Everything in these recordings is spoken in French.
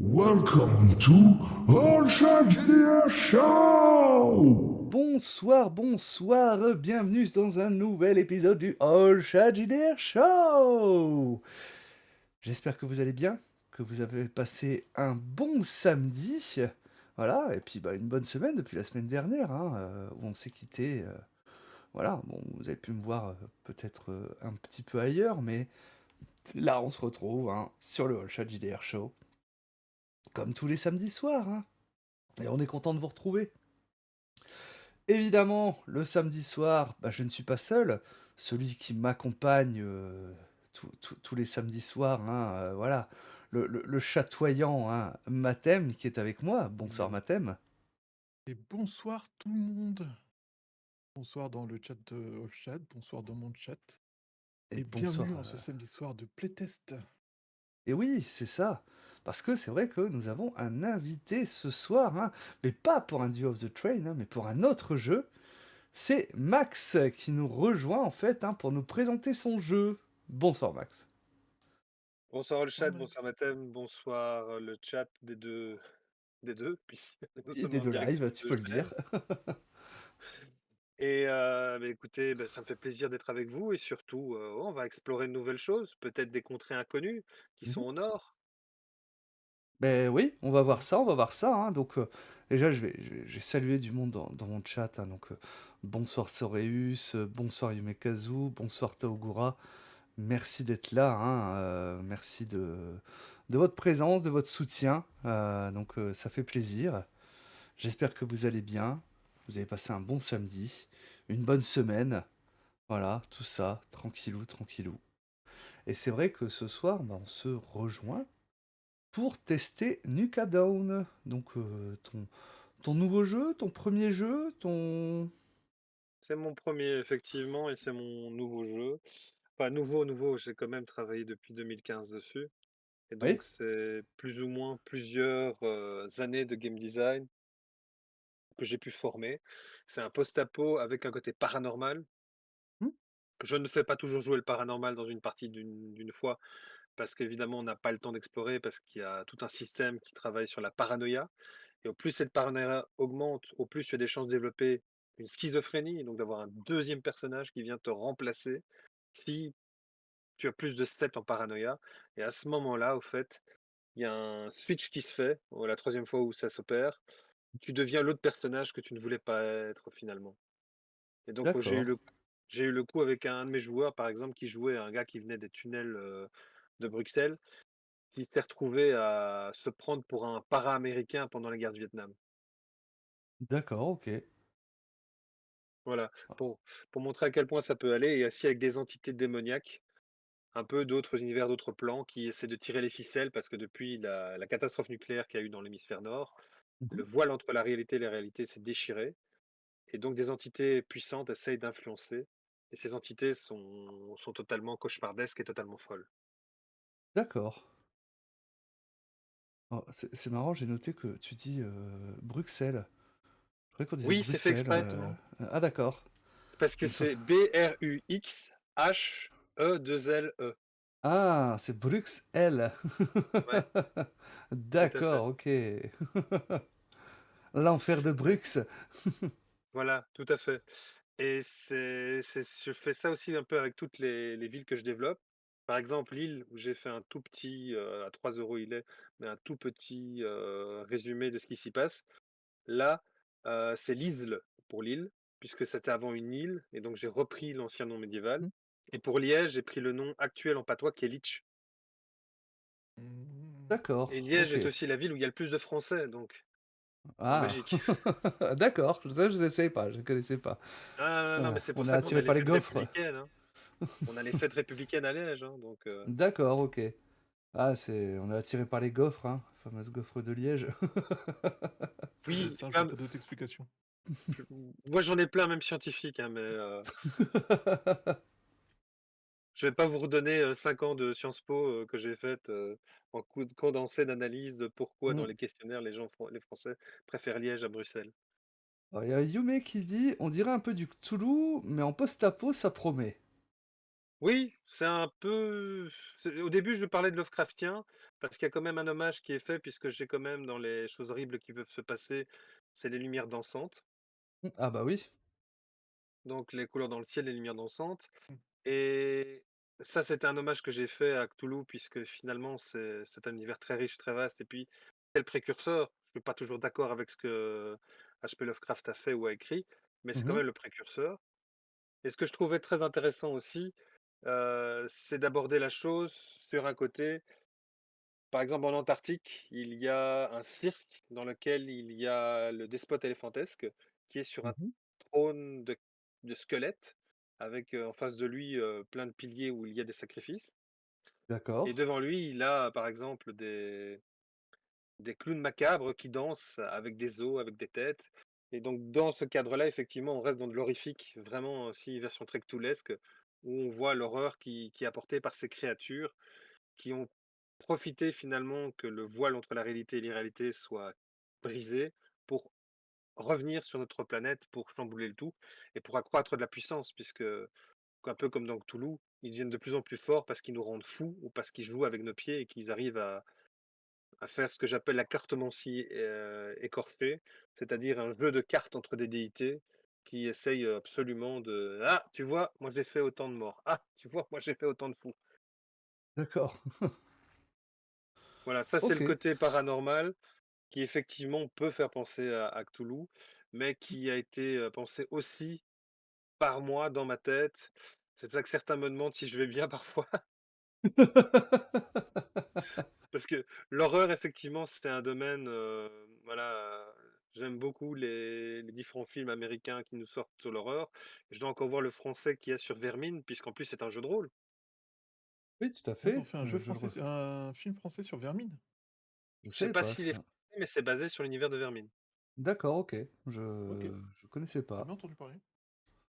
Welcome to All Shot GDR Show! Bonsoir, bonsoir, bienvenue dans un nouvel épisode du All Chat JDR Show. J'espère que vous allez bien, que vous avez passé un bon samedi, voilà, et puis une bonne semaine depuis la semaine dernière, hein, où on s'est quitté, voilà, bon, vous avez pu me voir peut-être un petit peu ailleurs, mais là on se retrouve hein, sur le All Chat JDR Show, comme tous les samedis soirs, hein, et on est content de vous retrouver. Évidemment, le samedi soir, je ne suis pas seul. Celui qui m'accompagne tous les samedis soirs, hein, voilà, le chatoyant hein, Mathem qui est avec moi. Bonsoir Et, Mathem. et bonsoir tout le monde. Bonsoir dans le chat de All Chat, bonsoir dans mon chat. Et Et bonsoir. bienvenue en ce samedi soir de playtest. Et oui, c'est ça. Parce que c'est vrai que nous avons un invité ce soir, hein, mais pas pour un Duo of the Train, hein, mais pour un autre jeu. C'est Max qui nous rejoint en fait hein, pour nous présenter son jeu. Bonsoir Max. Bonsoir le Oh, chat, bonsoir Max. Mathem, bonsoir le chat des deux, puisque nous Et sommes des en deux direct lives, des tu deux peux le dire. chaînes. Et écoutez, ça me fait plaisir d'être avec vous et surtout, on va explorer de nouvelles choses, peut-être des contrées inconnues qui sont au nord. Ben oui, on va voir Ouais. ça, on va voir ça, hein. Donc déjà, je vais saluer du monde dans mon chat, hein. Donc bonsoir Soreus, bonsoir Yumekazu, bonsoir Taogura. Merci d'être là, hein. Merci de votre présence, de votre soutien. Donc ça fait plaisir. J'espère que vous allez bien. Vous avez passé un bon samedi, une bonne semaine. Voilà, tout ça, tranquillou, tranquillou. Et c'est vrai que ce soir, on se rejoint pour tester Nuka Down. Donc, ton nouveau jeu, ton premier jeu, ton... C'est mon premier effectivement et c'est mon nouveau jeu. Enfin nouveau, j'ai quand même travaillé depuis 2015 dessus et Oui? donc c'est plus ou moins plusieurs, années de game design que j'ai pu former. C'est un post-apo avec un côté paranormal. Hmm. Je ne fais pas toujours jouer le paranormal dans une partie d'une fois, parce qu'évidemment, on n'a pas le temps d'explorer, parce qu'il y a tout un système qui travaille sur la paranoïa. Et au plus cette paranoïa augmente, au plus tu as des chances de développer une schizophrénie, donc d'avoir un deuxième personnage qui vient te remplacer si tu as plus de steps en paranoïa. Et à ce moment-là, au fait, il y a un switch qui se fait, la troisième fois où ça s'opère. Tu deviens l'autre personnage que tu ne voulais pas être finalement. Et donc, D'accord. j'ai eu le coup avec un de mes joueurs, par exemple, qui jouait un gars qui venait des tunnels de Bruxelles, qui s'est retrouvé à se prendre pour un para-américain pendant la guerre du Vietnam. D'accord, ok. Voilà, Ah. pour, pour montrer à quel point ça peut aller, et aussi avec des entités démoniaques, un peu d'autres univers, d'autres plans, qui essaient de tirer les ficelles, parce que depuis la catastrophe nucléaire qu'il y a eu dans l'hémisphère nord, Mhm. le voile entre la réalité et la réalité s'est déchiré. Et donc des entités puissantes essayent d'influencer. Et ces entités sont totalement cauchemardesques et totalement folles. D'accord. Oh, c'est marrant, j'ai noté que tu dis Bruxelles. Je croyais qu'on disait Oui, c'est fait Bruxelles. Ah exprès, non. Ah d'accord. parce Il que me semble- c'est Bruxhe2le. Ah, c'est Bruxelles. Ouais, tout à fait. D'accord, ok. L'enfer de Brux. Voilà, tout à fait. Et je fais ça aussi un peu avec toutes les villes que je développe. Par exemple, Lille, où j'ai fait un tout petit, à 3 euros il est, mais un tout petit résumé de ce qui s'y passe. Là, c'est Lisle pour Lille, puisque c'était avant une île, et donc j'ai repris l'ancien nom médiéval. Mhm. Et pour Liège, j'ai pris le nom actuel en patois qui est Lich. Hmm. D'accord, Et Liège ok. est aussi la ville où il y a le plus de Français, donc en Ah, Belgique. d'accord, ça je ne savais pas, je ne connaissais pas. Ah non, non, mais c'est On pour est ça qu'on a attiré les par les fêtes gaufres. républicaines, hein. On a les fêtes républicaines à Liège, hein, donc D'accord, ok. Ah, on est attiré par les gaufres, hein, les fameuses gaufres de Liège. oui, Ça, j'ai plein pas d'autre explication. moi j'en ai plein, même scientifiques, hein, mais je vais pas vous redonner 5 ans de Sciences Po que j'ai faites en condensé d'analyse de pourquoi dans Mm. les questionnaires les Français préfèrent Liège à Bruxelles. Alors, il y a Yume qui dit, on dirait un peu du Cthulhu, mais en post-apo, ça promet. Oui, c'est un peu au début, je parlais de Lovecraftien, parce qu'il y a quand même un hommage qui est fait, puisque j'ai quand même dans les choses horribles qui peuvent se passer, c'est les lumières dansantes, Mmh, ah bah oui. donc les couleurs dans le ciel, les lumières dansantes. Mmh. Et ça, c'était un hommage que j'ai fait à Cthulhu, puisque finalement, c'est un univers très riche, très vaste, et puis c'est le précurseur. Je suis pas toujours d'accord avec ce que H.P. Lovecraft a fait ou a écrit, mais c'est quand Mmh. même le précurseur. Et ce que je trouvais très intéressant aussi, c'est d'aborder la chose sur un côté. Par exemple, en Antarctique, il y a un cirque dans lequel il y a le despote éléphantesque qui est sur un Mmh. trône de squelette avec, en face de lui, plein de piliers où il y a des sacrifices, D'accord, et devant lui, il a, par exemple, des clowns macabres qui dansent avec des os, avec des têtes, et donc dans ce cadre-là, effectivement, on reste dans de l'horrifique, vraiment aussi version très cthulesque, où on voit l'horreur qui est apportée par ces créatures qui ont profité finalement que le voile entre la réalité et l'irréalité soit brisé pour revenir sur notre planète, pour chambouler le tout et pour accroître de la puissance, puisque un peu comme dans Cthulhu, ils deviennent de plus en plus forts parce qu'ils nous rendent fous ou parce qu'ils jouent avec nos pieds et qu'ils arrivent à faire ce que j'appelle la cartomancie écorchée, c'est-à-dire un jeu de cartes entre des déités qui essayent absolument de «Ah, tu vois, moi j'ai fait autant de morts. Ah, tu vois, moi j'ai fait autant de fous». d'accord. Voilà, ça c'est le OK. côté paranormal qui effectivement peut faire penser à Cthulhu, mais qui a été, pensé aussi par moi dans ma tête. C'est pour ça que certains me demandent si je vais bien parfois, parce que l'horreur effectivement c'était un domaine, voilà, j'aime beaucoup les différents films américains qui nous sortent sur l'horreur. Je dois encore voir le français qu'il y a sur Vermine, puisqu'en plus c'est un jeu de rôle. Oui, tout à Ah, ils ont fait, fait un jeu je le français re sur un film français sur Vermine? je Je sais savais pas pas s'il est ça. français, mais c'est basé sur l'univers de Vermine. D'accord, OK. OK, Je connaissais jamais pas. entendu parler.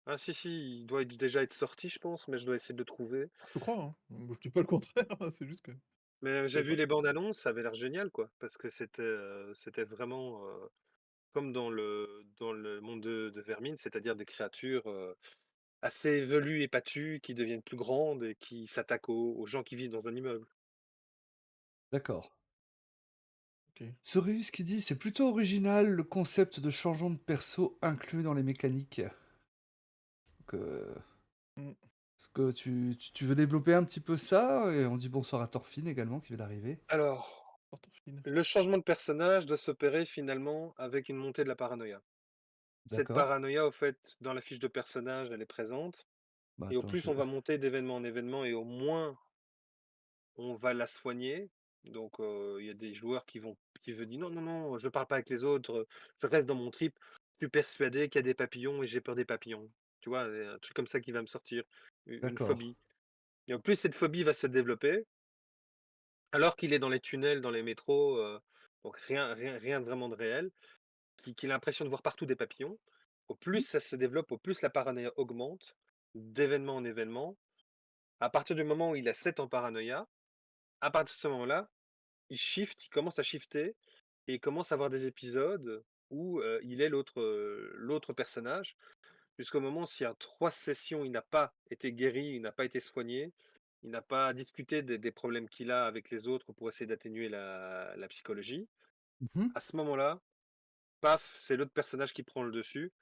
Ah si, si, il doit déjà être sorti je pense, mais je dois essayer de le trouver. Je te crois, hein. Moi, je dis pas le contraire, c'est juste que je Mais, j'ai savais vu pas. les bandes annonces, ça avait l'air génial quoi, parce que c'était vraiment, comme dans le monde de Vermine, c'est-à-dire des créatures, assez velues et patues qui deviennent plus grandes et qui s'attaquent aux gens qui vivent dans un immeuble. D'accord. OK. Soreus qui dit: «C'est plutôt original le concept de changement de perso inclus dans les mécaniques». Donc, Mmh. est-ce que tu veux développer un petit peu ça? Et on dit bonsoir à Thorfinn également qui vient d'arriver. Alors, Orthorphine. le changement de personnage doit s'opérer finalement avec une montée de la paranoïa. Cette D'accord. paranoïa, au fait, dans la fiche de personnage, elle est présente, Bah, et au attends, plus je on va monter d'événement en événement et au moins on va la soigner. Donc, il y a des joueurs qui veulent dire: «Non, non, non, je parle pas avec les autres, je reste dans mon trip, je suis persuadé qu'il y a des papillons et j'ai peur des papillons». Tu vois? Un truc comme ça qui va me sortir, u une d'accord. phobie, et en plus cette phobie va se développer alors qu'il est dans les tunnels, dans les métros, donc rien de vraiment de réel, qu'il a l'impression de voir partout des papillons. Au plus Mmh. ça se développe, au plus la paranoïa augmente, d'événement en événement. À partir du moment où il a 7 en paranoïa, à partir de ce moment-là, il commence à shifter et il commence à avoir des épisodes où, il est l'autre personnage, jusqu'au moment si en 3 sessions, il n'a pas été guéri, il n'a pas été soigné, il n'a pas discuté des problèmes qu'il a avec les autres pour essayer d'atténuer la psychologie. Mmh. À ce moment-là, paf, c'est l'autre personnage qui prend le dessus,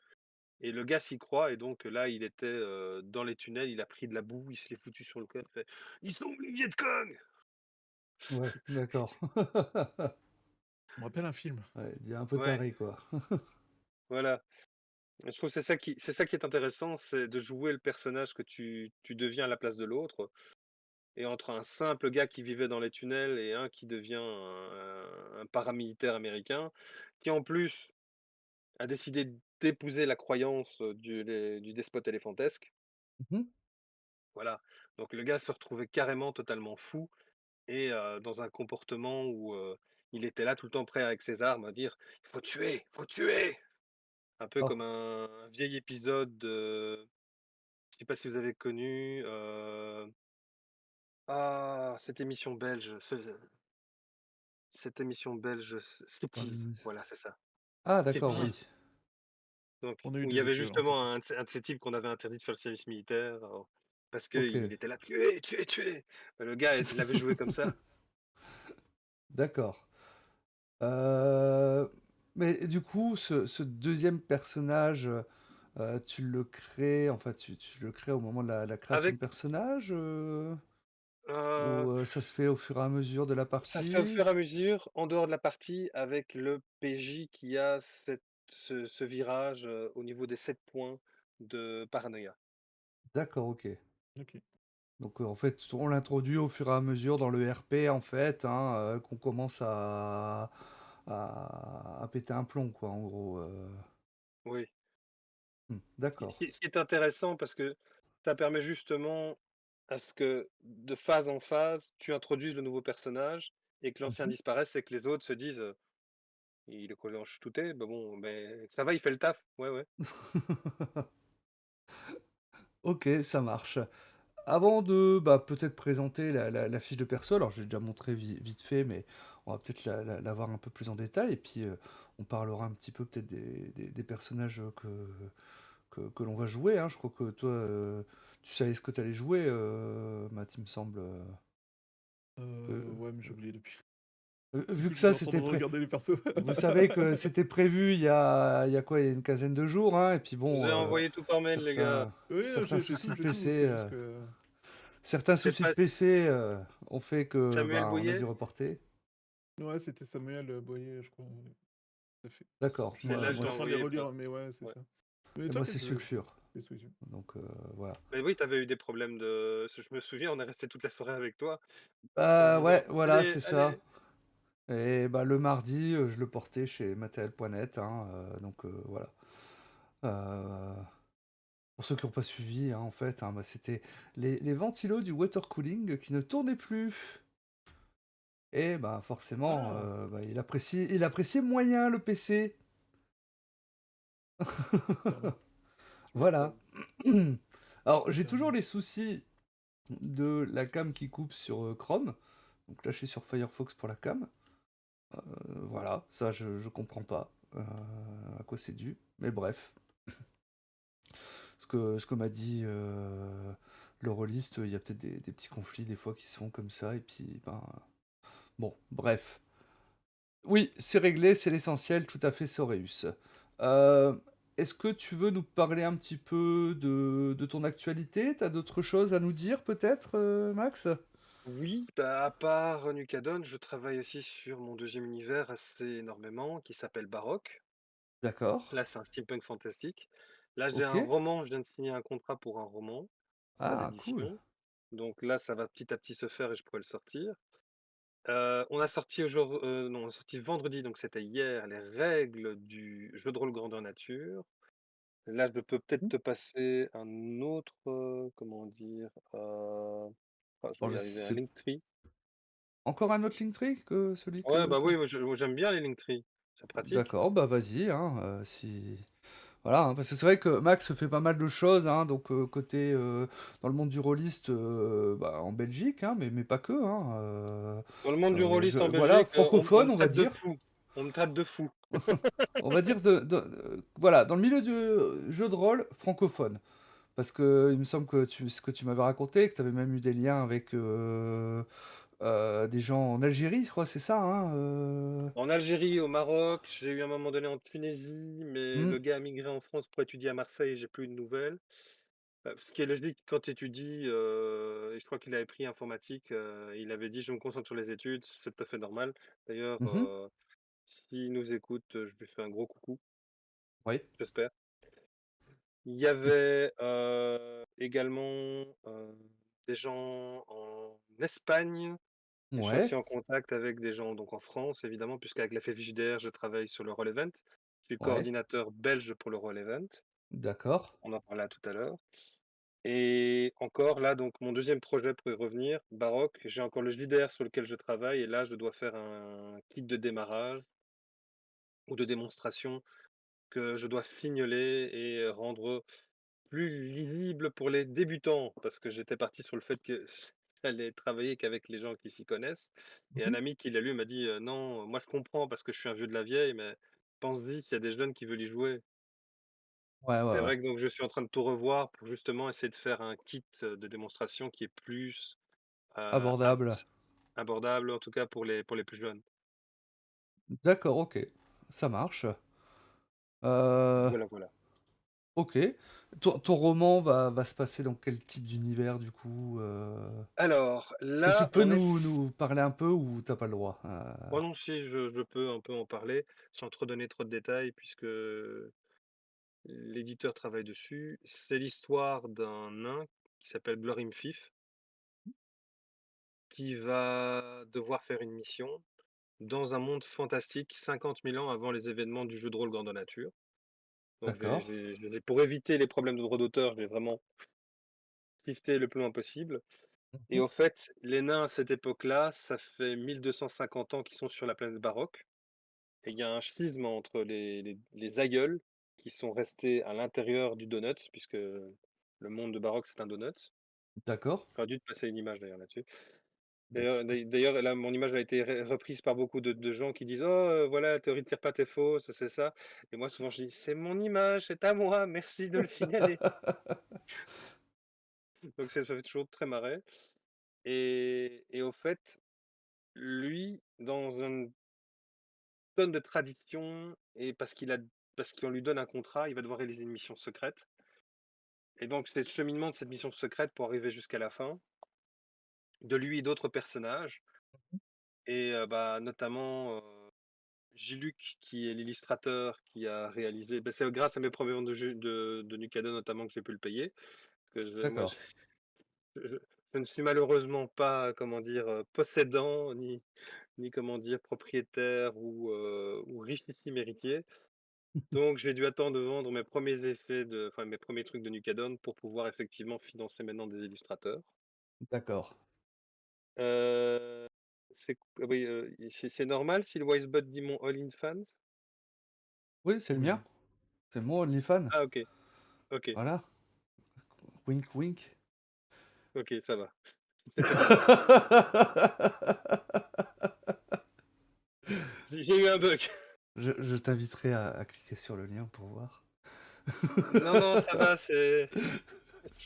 et le gars s'y croit, et donc là, il était, dans les tunnels, il a pris de la boue, il se l'est foutu sur le cœur, il fait: «Ils sont où les Viet Cong?» Ouais, d'accord. Ça me rappelle un film. Ouais, il est un peu Ouais, taré, quoi. voilà. Et je trouve que c'est ça qui est intéressant, c'est de jouer le personnage que tu deviens à la place de l'autre, et entre un simple gars qui vivait dans les tunnels et un qui devient un paramilitaire américain, qui en plus a décidé d'épouser la croyance, du despote éléphantesque. Mmh. Voilà, donc le gars se retrouvait carrément totalement fou, et dans un comportement où, il était là tout le temps prêt avec ses armes à dire: «Il faut tuer, il faut tuer!» Un peu comme Oh, un vieil épisode de, je sais pas si vous avez connu, cette émission belge dans les Striptease, mus voilà, c'est ça, ah d'accord, Ah! oui. Striptease. Donc On a eu où il y des avait excellentes justement époques. un de ces types qu'on avait interdit de faire le service militaire, parce qu'il OK, était là: «Tuez, tuez, tuez!» Le gars, il l'avait joué comme ça. d'accord. Heu, mais du coup, ce 2e personnage, tu le crées, enfin, tu le crées au moment de la création de Avec, personnage, heu, ou, ça se fait au fur et à mesure de la ça se fait au fur partie? et à mesure, en dehors de la partie, avec le PJ qui a ce virage, au niveau des 7 points de paranoïa. D'accord, OK. OK. Donc, en fait, on l'introduit au fur et à mesure dans le RP, en fait, hein, qu'on commence à péter un plomb, quoi, en gros, Oui. d'accord. Ce qui est intéressant parce que ça permet justement à ce que, de phase en phase, tu introduises le nouveau personnage et que l'ancien Mmh. disparaisse et que les autres se disent, «Il est collé touté, bah, bon, beh, ça va, il fait le taf». Ouais, ouais. OK, ça marche. Avant de, bah, peut-être présenter la fiche de perso, alors j'ai déjà montré vite fait, mais on va peut-être la voir un peu plus en détail et puis, on parlera un petit peu peut-être des personnages, que l'on va jouer, hein. Je crois que toi, tu savais ce que tu allais jouer, Math, il me semble, heu Ouais, mais j'ai oublié depuis. Du vu coup, que j'étais ça en train de c'était regarder les persos. vous savez que c'était prévu il y a quoi? Il y a une quinzaine de jours, hein, et puis Je vous bon, ai envoyé tout par mail, les gars. Oui, certains soucis de j'ai tout, PC, c'est juste que certains C'est soucis de pas PC, ont fait que, Samuel ben, on a dû Bouillet? reporter. ouais, c'était Samuel, Boyer, je crois, ouais, tout à fait. D'accord, Je Celle-là, je j'étais l'ai en train de les envoyé plein. relire, mais ouais, c'est Ouais. ça. Mais et moi t'inquiète, c'est je Sulfure, l'ai sous les yeux. donc voilà. Mais oui, tu avais eu des problèmes de je me souviens, on est resté toute la soirée avec toi en se Ouais, disant: voilà, «Allez, c'est ça, allez!» et bah, le mardi, je le portais chez Matériel.net, hein, donc voilà. Heu, pour ceux qui ont pas suivi, hein, en fait, hein, bah, c'était les ventilos du water cooling qui ne tournaient plus, et bah, forcément, Ah! bah, il appréciait moyen le PC. Clairement, tu Voilà. m'étonnes, Alors, j'ai toujours clairement. les soucis de la cam qui coupe sur, Chrome, donc là, je suis sur Firefox pour la cam. Voilà, ça je comprends pas, à quoi c'est dû, mais bref. Ce que m'a dit, l'Eurolist, il y a peut-être des petits conflits des fois qui se font comme ça et puis, ben, bon, bref. Oui, c'est réglé, c'est l'essentiel, tout à fait, Soreus. Est-ce que tu veux nous parler un petit peu de ton actualité? T'as d'autres choses à nous dire peut-être, Max? Oui, bah, à part Nucadon, je travaille aussi sur mon deuxième univers assez énormément qui s'appelle Baroque. D'accord. Là, c'est un steampunk fantastique. Là, j'ai un OK. roman, je viens de signer un contrat pour un roman, pas Ah, cool. d'édition. Donc là, ça va petit à petit se faire et je pourrai le sortir. On a sorti non, on a sorti vendredi, donc c'était hier, les règles du jeu de rôle grandeur nature. Là, je peux peut-être Mmh. te passer un autre, comment dire? Je Alors vais y je arriver, un sais, Linktree. encore un autre Linktree que celui Ouais, que bah, tu oui, moi j'aime bien les Linktree, c'est pratique. d'accord, bah, vas-y, hein, si voilà, hein, parce que c'est vrai que Max fait pas mal de choses, hein, donc côté, dans le monde du rôliste, bah, en Belgique, hein, mais pas que, hein, Dans le monde du je rôliste en voilà, Belgique, on francophone, me on va traite de dire. fou. On me traite de fou. On va dire voilà, dans le milieu du jeu de rôle francophone. Parce que il me semble que ce que tu m'avais raconté, que tu avais même eu des liens avec, des gens en Algérie, je crois, c'est ça, hein, En Algérie, au Maroc, j'ai eu un moment donné en Tunisie, mais Mmh. le gars a migré en France pour étudier à Marseille et j'ai plus eu de nouvelles. Ce qui est logique quand tu étudies, et je crois qu'il avait pris informatique, il avait dit: «Je me concentre sur les études», c'est tout à fait normal. D'ailleurs, Mmh. s'il nous écoute, je lui fais un gros coucou, Oui. j'espère. Il y avait, également, des gens en Espagne. Et je suis Ouais, aussi en contact avec des gens donc en France évidemment, puisqu'avec la FEVJDR, je travaille sur le Roll Event. Je suis ouais, coordinateur belge pour le Roll Event. d'accord. On en parlait tout à l'heure. Et encore là, donc mon deuxième projet pour y revenir, Baroque, j'ai encore le JDR sur lequel je travaille et là, je dois faire un kit de démarrage ou de démonstration que je dois fignoler et rendre plus lisible pour les débutants. Parce que j'étais parti sur le fait que j'allais travailler qu'avec les gens qui s'y connaissent et un Mmh. ami qui l'a lu m'a dit: «Non, moi je comprends parce que je suis un vieux de la vieille, mais pense-y, s'il y a des jeunes qui veulent y jouer». Ouais, ouais, C'est ouais. vrai que donc je suis en train de tout revoir pour justement essayer de faire un kit, de démonstration qui est plus, ab Abordable. s abordable, en tout cas pour les plus jeunes. D'accord, OK. Ça marche. Heu, Voilà, voilà. OK. Ton roman va se passer dans quel type d'univers du coup? Alors Est-ce que tu là, peux on est nous parler un peu ou t'as pas le droit? oh non, si, je peux un peu en parler, sans trop donner trop de détails puisque l'éditeur travaille dessus. C'est l'histoire d'un nain qui s'appelle Glorimfif, qui va devoir faire une mission dans un monde fantastique 50 000 ans avant les événements du jeu de rôle Grandeur Nature. Donc D'accord, pour éviter les problèmes de droit d'auteur, je vais vraiment shifter le plus loin possible. Et mmh, au fait, les nains à cette époque-là, ça fait 1250 ans qu'ils sont sur la planète Baroque. Et il y a un schisme entre les aïeuls qui sont restés à l'intérieur du donut, puisque le monde de Baroque, c'est un donut. d'accord. J'aurais dû te passer une image d'ailleurs là-dessus. Bah, écoute, D'ailleurs, là, mon image a été reprise par beaucoup de gens qui disent: «Oh, voilà, la théorie de Tirpat est fausse, c'est ça». Et moi, souvent, je dis: «C'est mon image, c'est à moi, merci de le signaler». Donc ça fait toujours très marrer. Et au fait, lui, dans une tonne de tradition et parce qu'on lui donne un contrat, il va devoir réaliser une mission secrète. Et donc, c'est le cheminement de cette mission secrète pour arriver jusqu'à la fin, de lui et d'autres personnages et bah, notamment, Giluc qui est l'illustrateur qui a réalisé bah, c'est grâce à mes premières ventes de Nucado notamment que j'ai pu le payer. Parce que je moi d'accord. je je ne suis malheureusement pas, comment dire, possédant ni comment dire, propriétaire ou richissime héritier. Donc j'ai dû attendre de vendre mes premiers effets enfin mes premiers trucs de Nucadon pour pouvoir effectivement financer maintenant des illustrateurs. D'accord. Heu, oui, c'est normal si le Wisebot dit mon all in fans? Oui, c'est le mien. Oui. C'est mon OnlyFans. Ah OK, OK, Voilà. Wink wink. OK, ça va. C'était pas mal. J'ai eu un bug. Je t'inviterai à cliquer sur le lien pour voir. Non, non, ça va, c'est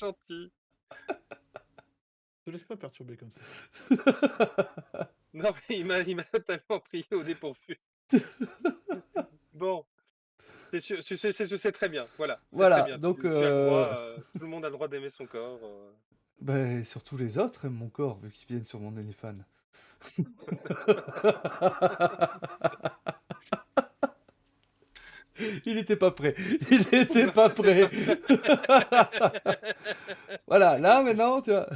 gentil. Te laisse pas perturber comme ça. Non, mais il m'a totalement pris au dépourvu. Bon, c'est sûr, c'est très bien, voilà, c'est très Voilà, bien. donc Tu as le droit, tout le monde a le droit d'aimer son corps, beh, surtout les autres aiment mon corps vu qu'ils viennent sur mon OnlyFans. Il était pas prêt, il était pas prêt. Voilà, là maintenant, tu vois?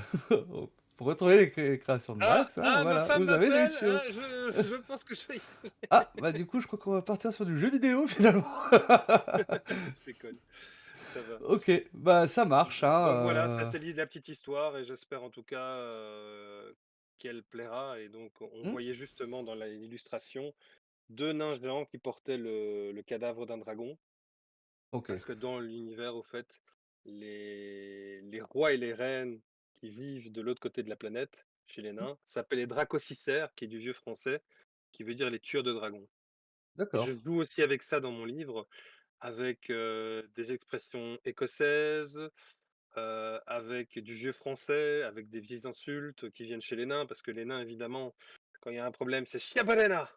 Pour retrouver les créations de Ah! Max, hein, Ah, ma voilà, femme vous avez des m'appelle! shows. Ah, je pense que je vais y Ah, bah, du coup, je crois qu'on va partir sur du jeu vidéo finalement. je déconne, ça va. OK, bah, ça marche, Donc voilà, ça hein, c'est la petite histoire et j'espère en tout cas, qu'elle plaira et donc on mmh, voyait justement dans la l'illustration 2 nains géants qui portaient le cadavre d'un dragon. OK, Parce que dans l'univers, au fait, les rois et les reines qui vivent de l'autre côté de la planète, chez les nains, s'appellent les dracocicères, qui est du vieux français, qui veut dire les tueurs de dragons. Et je d'accord, joue aussi avec ça dans mon livre, avec, des expressions écossaises, avec du vieux français, avec des vieilles insultes qui viennent chez les nains, parce que les nains, évidemment, quand il y a un problème, c'est «Chiabarena!»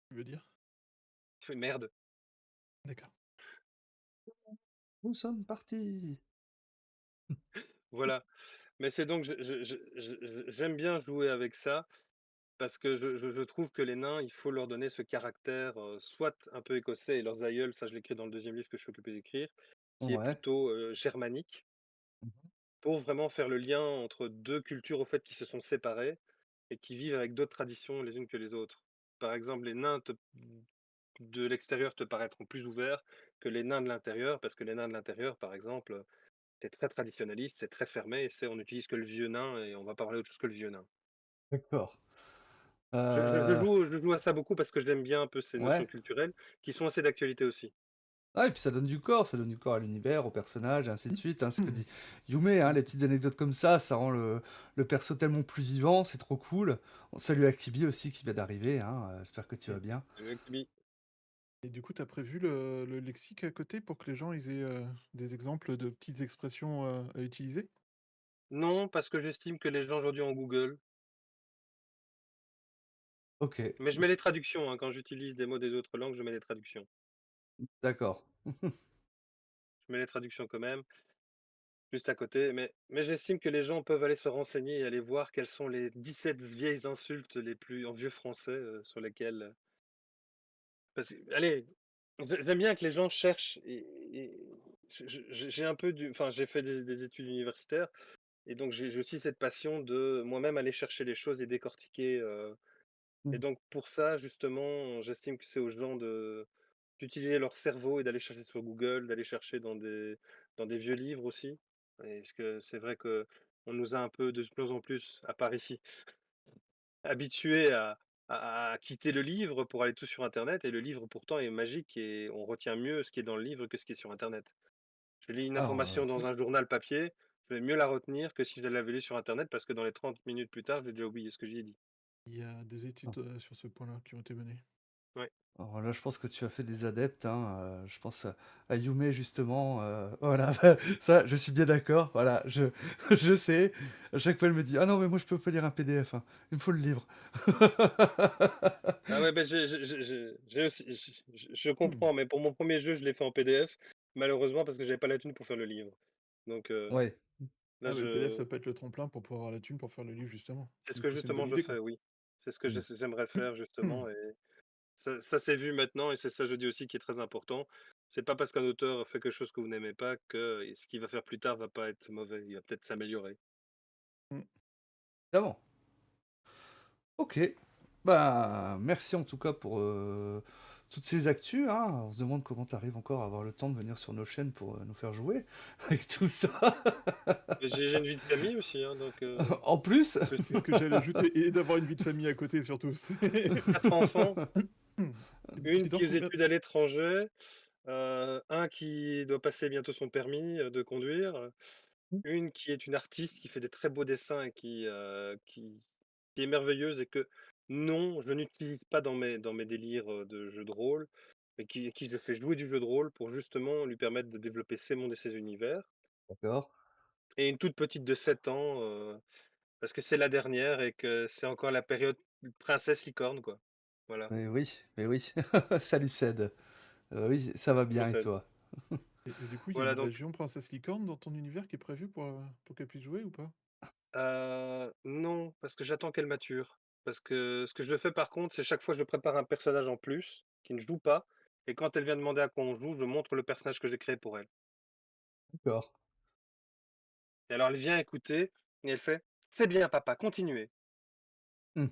Tu veux dire? Tu fais: «Merde!» D'accord. nous sommes partis. Voilà. Mais c'est donc j'aime bien jouer avec ça parce que je trouve que les nains, il faut leur donner ce caractère, soit un peu écossais et leurs aïeuls, ça je l'écris dans le deuxième livre que je suis occupé d'écrire, qui est Ouais. plutôt, germanique, Mmh. pour vraiment faire le lien entre 2 cultures, au fait, qui se sont séparées et qui vivent avec d'autres traditions les unes que les autres. Par exemple, les nains de l'extérieur te paraîtront plus ouverts que les nains de l'intérieur, parce que les nains de l'intérieur, par exemple, c'est très traditionnaliste, c'est très fermé et c'est on n'utilise que le vieux nain et on va parler autre chose que le vieux nain. D'accord. Je joue à ça beaucoup parce que j'aime bien un peu ces notions Ouais. culturelles qui sont assez d'actualité aussi. Ah et puis ça donne du corps à l'univers, aux personnages et ainsi de suite, hein. Ce que dit Yume, hein, les petites anecdotes comme ça rend le perso tellement plus vivant, c'est trop cool. On salue Akibi aussi qui vient d'arriver, hein, j'espère que tu vas bien. Salut Akibi. Et du coup, tu as prévu le lexique à côté pour que les gens ils aient, des exemples de petites expressions, à utiliser? Non, parce que j'estime que les gens aujourd'hui ont Google, OK, mais je mets les traductions, hein, quand j'utilise des mots des autres langues, je mets les traductions. d'accord. Je mets les traductions quand même, juste à côté, mais j'estime que les gens peuvent aller se renseigner et aller voir quelles sont les 17 vieilles insultes les plus en vieux français, sur lesquelles, parce que allez, j'aime bien que les gens cherchent et j'ai un peu du enfin, j'ai fait des études universitaires et donc j'ai aussi cette passion de moi-même aller chercher les choses et décortiquer, et Mmh. donc pour ça justement, j'estime que c'est aux gens de d'utiliser leur cerveau et d'aller chercher sur Google, d'aller chercher dans des vieux livres aussi. Et parce que c'est vrai que on nous a un peu de plus en plus, à part ici, habitués à quitter le livre pour aller tout sur internet et le livre pourtant est magique et on retient mieux ce qui est dans le livre que ce qui est sur internet. Je lis une Alors, information dans un journal papier, je vais mieux la retenir que si je l'avais lu sur internet parce que dans les 30 minutes plus tard, j'ai déjà oublié ce que j'y ai dit. Il y a des oh, études, sur ce point-là qui ont été menées. Ouais. alors là, je pense que tu as fait des adeptes, hein, je pense à Yume justement, voilà, ça, je suis bien d'accord, voilà, je je sais. À chaque fois, elle me dit: «Ah non, mais moi, je peux pas lire un PDF, hein, il me faut le livre». Ah ouais, bah, j'ai aussi je comprends, mais pour mon premier jeu, je l'ai fait en PDF, malheureusement parce que j'avais pas la thune pour faire le livre. Donc Ouais. là Ah bah, le PDF, je ça peut être le tremplin pour pouvoir avoir la thune pour faire le livre justement. c'est ce Du que coup, c'est une justement bonne je idée, fais, quoi. oui. C'est ce que Mmh. j'aimerais faire justement et ça s'est vu maintenant et c'est ça je dis aussi qui est très important. C'est pas parce qu'un auteur fait quelque chose que vous n'aimez pas que ce qu'il va faire plus tard va pas être mauvais, il va peut-être s'améliorer. Mmh. Évidemment. OK. Bah, merci en tout cas pour, toutes ces actus, hein. On se demande comment tu arrives encore à avoir le temps de venir sur nos chaînes pour, nous faire jouer avec tout ça. Mais j'ai une vie de famille aussi, hein, donc En plus? C'est ce que j'allais ajouter et d'avoir une vie de famille à côté surtout. C'est 4 enfants, Tu une dors qui est aux combien études à l'étranger, un qui doit passer bientôt son permis, de conduire, une qui est une artiste qui fait des très beaux dessins et qui est merveilleuse et que non, je n'utilise pas dans mes délires, de jeux de rôle, mais qui je fais jouer du jeu de rôle pour justement lui permettre de développer ses mondes et ses univers D'accord. et une toute petite de 7 ans, parce que c'est la dernière et que c'est encore la période princesse licorne, quoi. Voilà, Mais oui, ça lui cède. Oui, ça va ça me bien et cède. toi? et du coup, il y a Voilà une donc région princesse licorne dans ton univers qui est prévue pour qu'elle puisse jouer ou pas? Non, parce que j'attends qu'elle mature. Parce que ce que je fais par contre, c'est chaque fois je prépare un personnage en plus, qui ne joue pas, et quand elle vient demander à quoi on joue, je montre le personnage que j'ai créé pour elle. D'accord. Et alors elle vient écouter, et elle fait: «C'est bien papa, continuez». Mmh.